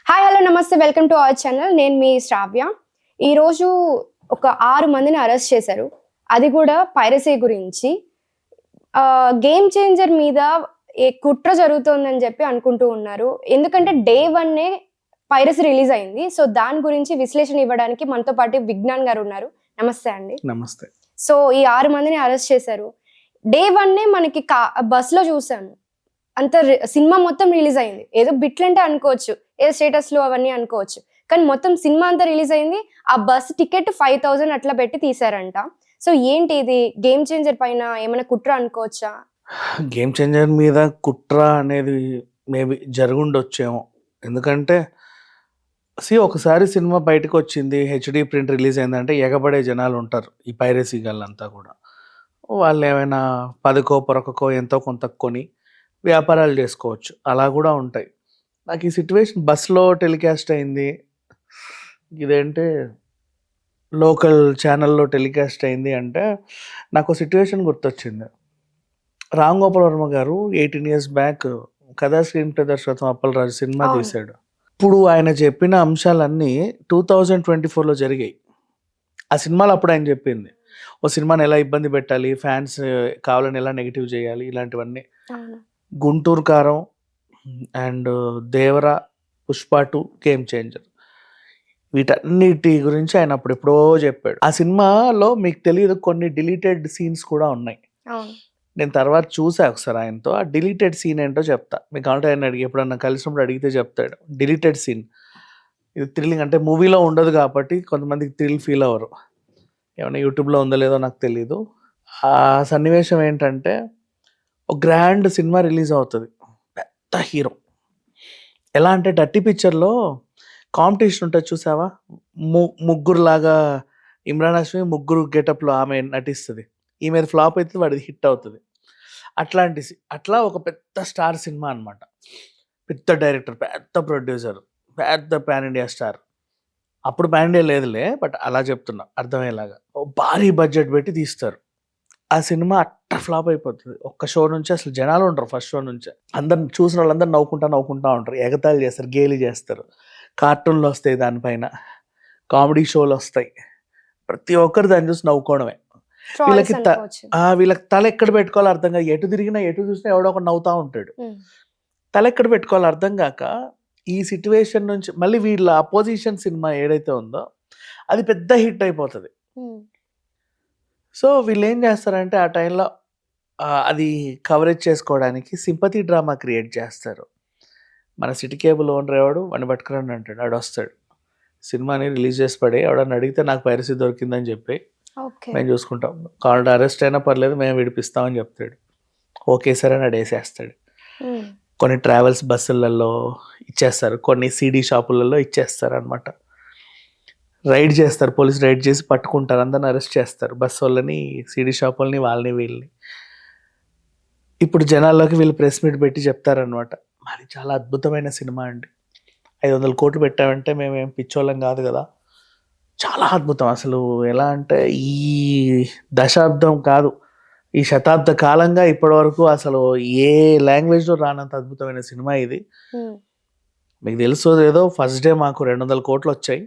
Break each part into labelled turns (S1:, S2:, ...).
S1: Hi hello నమస్తే welcome to our channel. నేను మీ శ్రావ్య. ఈరోజు ఒక 6 మందిని అరెస్ట్ చేశారు. అది కూడా పైరసీ గురించి. గేమ్ చేంజర్ మీద కుట్ర జరుగుతోందని చెప్పి అనుకుంటూ ఉన్నారు. ఎందుకంటే డే 1 పైరసీ రిలీజ్ అయింది. సో దాని గురించి విశ్లేషణ ఇవ్వడానికి మనతో పాటు విజ్ఞాన్ గారు ఉన్నారు. నమస్తే అండి.
S2: నమస్తే.
S1: సో ఈ 6 మందిని అరెస్ట్ చేశారు. డే 1 మనకి బస్‌లో చూసాను. అంత సినిమా మొత్తం రిలీజ్ అయింది. ఏదో బిట్లంటే అనుకోవచ్చు, ఏదో స్టేటస్‌లు అవన్నీ అనుకోవచ్చు. కానీ మొత్తం సినిమా అంతా రిలీజ్ అయింది. ఆ బస్ టికెట్ 5,000 అట్లా పెట్టి తీశారంట. సో ఏంటి ఇది? గేమ్ చేంజర్ పైన ఏమైనా కుట్ర అనుకోవచ్చా?
S2: గేమ్ చేంజర్ మీద కుట్ర అనేది మేబీ జరుగుండొచ్చేమో. ఎందుకంటే ఒకసారి సినిమా బయటకొచ్చింది, హెచ్‌డీ ప్రింట్ రిలీజ్ అయిందంటే ఎగబడే జనాలుంటారు. ఈ పైరసీ గాళ్ళంతా కూడా. వాళ్ళేమైనా పదకో, పొరకకో ఎంతో కొంత కొని వ్యాపారాలు చేసుకోవచ్చు. అలా కూడా ఉంటాయి. నాకు ఈ సిట్యుయేషన్ బస్‌లో టెలికాస్ట్ అయింది. ఇదేంటి లోకల్ ఛానల్‌లో టెలికాస్ట్ అయింది అంటే నాకో సిట్యుయేషన్ గుర్తొచ్చింది. రామ్ గోపాల్ వర్మ గారు 18 ఇయర్స్ బ్యాక్ కథా స్క్రీన్ ప్లే దర్శకత్వం అప్పలరాజు సినిమా
S1: అవును.
S2: తీశాడు. ఇప్పుడు ఆయన చెప్పిన అంశాలన్నీ 2024లో జరిగాయి. ఆ సినిమాలో అప్పుడు ఆయన చెప్పింది. ఓ సినిమాని ఎలా ఇబ్బంది పెట్టాలి, ఫ్యాన్స్ కావాలని ఎలా నెగెటివ్ చేయాలి, ఇలాంటివన్నీ.
S1: అవును.
S2: గుంటూరు కారం and Devara, Pushpa 2, game changer, వీటన్నిటి గురించి ఆయన అప్పుడు ఎప్పుడో చెప్పాడు. ఆ సినిమాలో మీకు తెలియదు కొన్ని డిలీటెడ్ సీన్స్ కూడా ఉన్నాయి.
S1: అవును.
S2: నేను తర్వాత చూసా ఒకసారి ఆయనతో. ఆ డిలీటెడ్ సీన్ ఏంటో చెప్తా. మీకు కావాలంటే ఆయన ఎప్పుడన్నా కలిసినప్పుడు అడిగితే చెప్తాడు. డిలీటెడ్ సీన్ ఇది థ్రిల్లింగ్, అంటే మూవీలో ఉండదు కాబట్టి కొంతమందికి థ్రిల్ ఫీల్ అవ్వరు. ఏమైనా యూట్యూబ్లో ఉందో లేదో నాకు తెలీదు. ఆ సన్నివేశం ఏంటంటే ఒక గ్రాండ్ సినిమా రిలీజ్ అవుతుంది, పెద్ద హీరో. ఎలా అంటే డర్టీ పిక్చర్లో కాంపిటీషన్ ఉంటుంది చూసావా, ముగ్గురులాగా ఇమ్రాన్ హష్మి ముగ్గురు గెటప్లో ఆమె నటిస్తుంది. ఈమె ఫ్లాప్ అవుతుంది, వాడిది హిట్ అవుతుంది. అట్లా ఒక పెద్ద స్టార్ సినిమా అనమాట. పెద్ద డైరెక్టర్, పెద్ద ప్రొడ్యూసర్, పెద్ద పాన్ ఇండియా స్టార్. అప్పుడు పాన్ ఇండియా లేదులే, బట్ అలా చెప్తున్నా అర్థమయ్యేలాగా. భారీ బడ్జెట్ పెట్టి తీస్తారు. ఆ సినిమా అట్ట ఫ్లాప్ అయిపోతుంది. ఒక్క షో నుంచి అసలు జనాలు ఉంటారు. ఫస్ట్ షో నుంచి అందరు చూసిన వాళ్ళందరూ నవ్వుకుంటా ఉంటారు, ఎగతాళి చేస్తారు, గేలి చేస్తారు. కార్టూన్లు వస్తాయి, దానిపైన కామెడీ షోలు వస్తాయి. ప్రతి ఒక్కరు దాన్ని చూసి నవ్వుకోవడమే. వీళ్ళకి వీళ్ళకి తల ఎక్కడ పెట్టుకోవాలో అర్థం కాదు. ఎటు తిరిగినా ఎటు చూసినా ఎవడో ఒకటి నవ్వుతా ఉంటాడు. తల ఎక్కడ పెట్టుకోవాలో అర్థం కాక ఈ సిట్యువేషన్ నుంచి మళ్ళీ వీళ్ళ అపోజిషన్ సినిమా ఏదైతే ఉందో అది పెద్ద హిట్ అయిపోతుంది. సో వీళ్ళు ఏం చేస్తారంటే ఆ టైంలో అది కవరేజ్ చేసుకోవడానికి సింపతి డ్రామా క్రియేట్ చేస్తారు. మన సిటీ కేబుల్ ఓనర్ ఎవడు వాడిని పట్టుకురండి అంటాడు. ఆడు వస్తాడు, సినిమాని రిలీజ్ చేసి పడే, ఎవడన్నా అడిగితే నాకు పైరసీ దొరికిందని చెప్పి మేము చూసుకుంటాం, కావాలంటే అరెస్ట్ అయినా పర్లేదు మేము విడిపిస్తామని చెప్తాడు. ఓకే సార్ అని అడేసేస్తాడు. కొన్ని ట్రావెల్స్ బస్సులలో ఇచ్చేస్తారు, కొన్ని సీడీ షాపులలో ఇచ్చేస్తారు అనమాట. రైడ్ చేస్తారు, పోలీసు రైడ్ చేసి పట్టుకుంటారు, అందరిని అరెస్ట్ చేస్తారు, బస్సు వాళ్ళని, సీడీ షాప్ వాళ్ళని, వాళ్ళని వీళ్ళని. ఇప్పుడు జనాల్లోకి వీళ్ళు ప్రెస్ మీట్ పెట్టి చెప్తారనమాట, మరి చాలా అద్భుతమైన సినిమా అండి, 500 కోట్లు పెట్టామంటే మేమేం పిచ్చోళ్ళం కాదు కదా, చాలా అద్భుతం. అసలు ఎలా అంటే ఈ దశాబ్దం కాదు, ఈ శతాబ్ద కాలంగా ఇప్పటి వరకు అసలు ఏ లాంగ్వేజ్లో రానంత అద్భుతమైన సినిమా ఇది. మీకు తెలుసు ఏదో ఫస్ట్ డే మాకు 200 కోట్లు వచ్చాయి.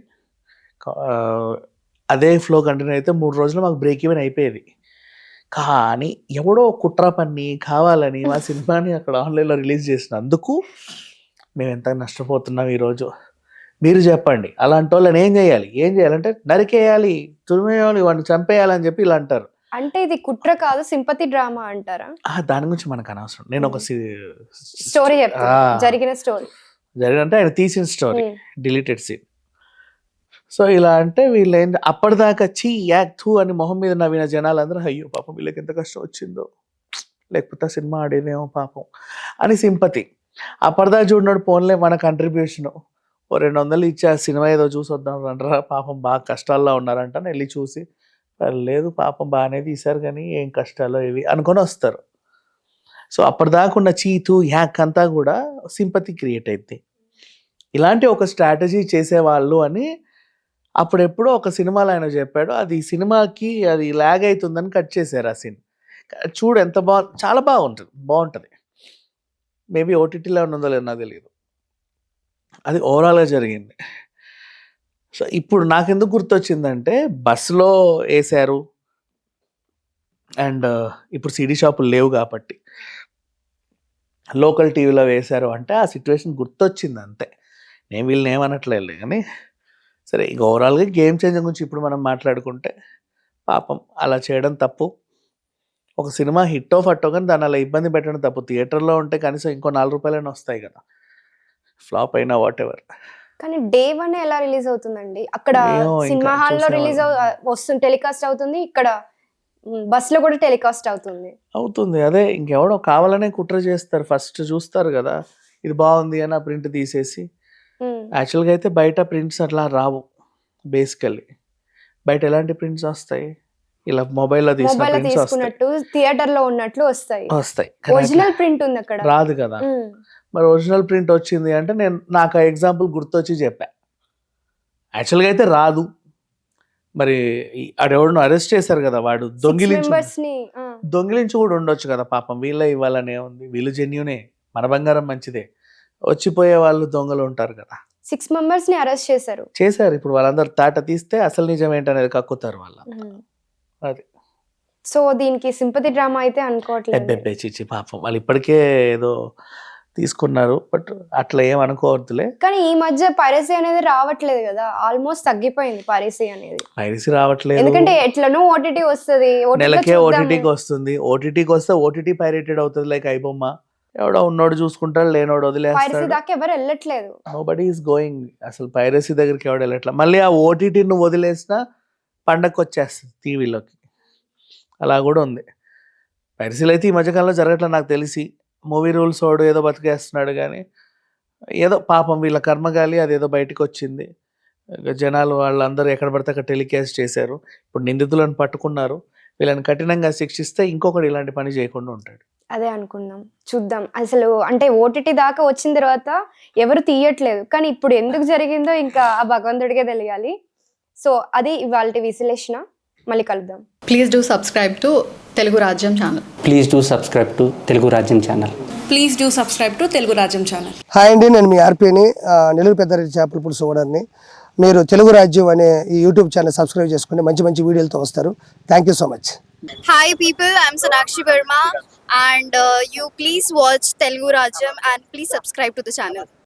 S2: అదే ఫ్లో కంటిన్యూ అయితే 3 రోజులు మాకు బ్రేక్ ఈవెన్ అయిపోయేది. కానీ ఎవడో కుట్ర పన్ని కావాలని మా సినిమాని అక్కడ ఆన్లైన్లో రిలీజ్ చేసినందుకు మేము ఎంత నష్టపోతున్నాం ఈరోజు. మీరు చెప్పండి, అలాంటి వాళ్ళని ఏం చేయాలంటే నరికేయాలి, తురిమేయాలి, వాడిని చంపేయాలని చెప్పి ఇలా అంటారు.
S1: అంటే ఇది కుట్ర కాదు, సింపతి డ్రామా అంటారా?
S2: దాని గురించి మనకు అనవసరం. నేను ఒక
S1: స్టోరీ చెప్తాను, జరిగిన స్టోరీ
S2: అంటే ఆయన తీసిన స్టోరీ, డిలీటెడ్ సీన్. సో ఇలా అంటే వీళ్ళు ఏంటి అప్పటిదాకా యాక్ట్ అని మొహం మీద నవ్విన జనాలందరూ అయ్యో పాపం వీళ్ళకి ఎంత కష్టం వచ్చిందో, లేకపోతే ఆ సినిమా ఆడేదేమో పాపం అని సింపతి. అప్పటిదాకా చూడినాడు పోన్లే మన కంట్రిబ్యూషన్ ఓ 200 ఇచ్చి ఆ సినిమా ఏదో చూసి వద్దాం రండ్రా, పాపం బాగా కష్టాల్లో ఉన్నారంట, వెళ్ళి చూసి లేదు పాపం బాగానే తీశారు కానీ ఏం కష్టాలో ఇవి అనుకొని వస్తారు. సో అప్పటిదాకా ఉన్న యాక్ అంతా కూడా సింపతి క్రియేట్ అయింది. ఇలాంటి ఒక స్ట్రాటజీ చేసేవాళ్ళు అని అప్పుడెప్పుడో ఒక సినిమాలో ఆయన చెప్పాడు. అది సినిమాకి అది ల్యాగ్ అవుతుందని కట్ చేశారు ఆ సీన్. చూడు ఎంత చాలా బాగుంటుంది. మేబీ ఓటీటీలో ఉందో లేదో నాకు తెలియదు. అది ఓవరాల్‌గా జరిగింది. సో, ఇప్పుడు నాకెందుకు గుర్తొచ్చిందంటే బస్‌లో ఏశారు. అండ్ ఇప్పుడు సీడీ షాపులు లేవు కాబట్టి. లోకల్ టీవీలో వేశారు అంటే ఆ సిట్యుయేషన్ గుర్తొచ్చింది అంతే. నేను వీళ్ళని ఏమనట్లేదులే గానీ, సరే ఇక ఓవరాల్‌గా గేమ్ చేంజర్ గురించి ఇప్పుడు మనం మాట్లాడుకుంటే, పాపం అలా చేయడం తప్పు. ఒక సినిమా హిట్టో ఫట్టో గానీ దాన్ని అలా ఇబ్బంది పెట్టడం తప్పు. థియేటర్‌లో ఉంటే కనీసం ఇంకో రూ. 4 వస్తాయి గదా! ఫ్లాప్ అయినా వాటెవర్.
S1: కానీ డే 1 ఎలా రిలీజ్ అవుతుందండి? అక్కడ
S2: ఏమో
S1: సినిమా
S2: ఇంకా
S1: హాల్‌లో రిలీజ్
S2: చూసేవాళ్ళం.
S1: వస్తుంది, టెలికాస్ట్ అవుతుంది. ఇక్కడ బస్‌లో కూడా టెలికాస్ట్ అవుతుంది.
S2: అవుతుంది. అదే ఇంకెవడో కావాలనే కుట్ర చేస్తారు. ఫస్ట్ చూస్తారు గదా! ఇది బావుంది అని ఆ ప్రింట్ తీసేసి
S1: హ్మ్.
S2: యాక్చువల్‌గా అయితే బయట ప్రింట్స్ అట్లా రావు బేసికల్లీ. బయట ఎలాంటి ప్రింట్స్ వస్తాయి? ఇలా మొబైల్‌లో తీసిన
S1: మొబైల్‌లో
S2: ప్రింట్స్ వస్తాయి.
S1: తీసుకున్నట్టు, థియేటర్‌లో ఉన్నట్లు వస్తాయి.
S2: వస్తాయి. కానీ అట్లా
S1: ఒరిజినల్ ప్రింట్ ఉంది అక్కడ.
S2: రాదు కదా!
S1: హ్మ్.
S2: మరి ఒరిజినల్ ప్రింట్ వచ్చింది అంటే నాకు ఆ ఎగ్జాంపుల్ గుర్తొచ్చి చెప్పా. యాక్చువల్‌గా అయితే రాదు. మరి ఆడెవడినో అరెస్ట్ చేశారు కదా! వాడు
S1: 6 మెంబర్స్‌ని
S2: దొంగిలించి కూడా ఉండొచ్చు కదా పాపం. వీళ్ళే ఇవ్వాలని ఏముంది? వీళ్ళు జెన్యూనే. మన బంగారం మంచిదే. వచ్చిపోయే వాళ్ళు దొంగలు ఉంటారు కదా!
S1: 6 మెంబర్స్‌ని అరెస్ట్ చేశారు.
S2: చేశారు. ఇప్పుడు వాళ్ళందరూ తాట తీస్తే అసలు నిజం ఏంటనేది కక్కుతారు వాళ్ళంతా.
S1: హ్మ్.
S2: అది.
S1: సో, దీనికి సింపతి డ్రామా అయితే అనుకోవట్లేదు.
S2: అబ్బెబ్బే! ఛీ! పాపం వాళ్ళు ఇప్పటికే ఏదో తీసుకున్నారు. బట్ అట్లా ఏం అనుకోవద్దులే.
S1: కానీ ఈ మధ్య పైరసీ అనేది రావట్లేదు గదా! ఆల్మోస్ట్ తగ్గిపోయింది పైరసీ అనేది.
S2: పైరసీ రావట్లేదు.
S1: ఎందుకంటే ఎట్లనో ఓటీటీ వస్తది. ఓటీటీలో
S2: నెలకే
S1: చూద్దాము.
S2: ఓటీటీకి వస్తుంది. ఓటీటీకి వస్తే ఓటీటీ పైరేటెడ్ అవుతది లైక్ ఐబొమ్మ. ఎవడో ఉన్నోడు చూసుకుంటాడు, లేనోడు
S1: పైరసీ
S2: వదిలేస్తాడు.
S1: దాకా ఎవరు ఎళ్ళట్లేదు.
S2: Nobody is going. అసలు పైరసీ దగ్గరికి ఎవడు ఎళ్ళట్ల. మళ్ళీ ఆ ఓటీటీని నువ్వు వదిలేసినా పండక్కొచ్చేస్తది టీవీలోకి. అలా కూడా ఉంది. పైరసీలు అయితే ఈ మధ్య కాలంలో జరగట్లేదు నాకు తెలిసి. మూవీ రూల్స్ ఓడు ఏదో బతికేస్తున్నాడు గానీ, ఏదో పాపం వీళ్ళ కర్మగాలి అదేదో బయటికొచ్చింది. ఇక జనాలు వాళ్ళందరూ ఎక్కడ పడితే అక్కడ టెలికాస్ట్ చేశారు. ఇప్పుడు నిందితులను పట్టుకున్నారు. వీళ్ళని కఠినంగా శిక్షిస్తే ఇంకొకడు ఇలాంటి పని చేయకుండా ఉంటాడు.
S1: అదే అనుకుందాం. చూద్దాం. అసలు అంటే ఓటీటీ దాకా వచ్చిన తర్వాత ఎవరు తీయట్లేదు. కానీ ఇప్పుడు ఎందుకు జరిగిందో ఇంకా ఆ భగవంతుడికే తెలియాలి. సో, అది ఇవాల్టి విశ్లేషణ. మళ్ళీ కలుద్దాం.
S3: Please do subscribe to Telugu Rajyam channel.
S4: Please do subscribe to Telugu Rajyam channel.
S5: Please do subscribe to Telugu Rajyam channel.
S6: Hi అండి, నేను మీ ఆర్పీని, నెల్లూరు పెద్దారెడ్డి చేపల పులుసు ఓనర్ని. మీరు తెలుగు రాజ్యం అనే ఈ యూట్యూబ్ ఛానల్ సబ్స్క్రైబ్ చేసుకుని మంచి మంచి వీడియోలతో వస్తారు. Thank you so much.
S7: Hi people, I'm Sonakshi Verma and you please watch Telugu Rajyam and please subscribe to the channel.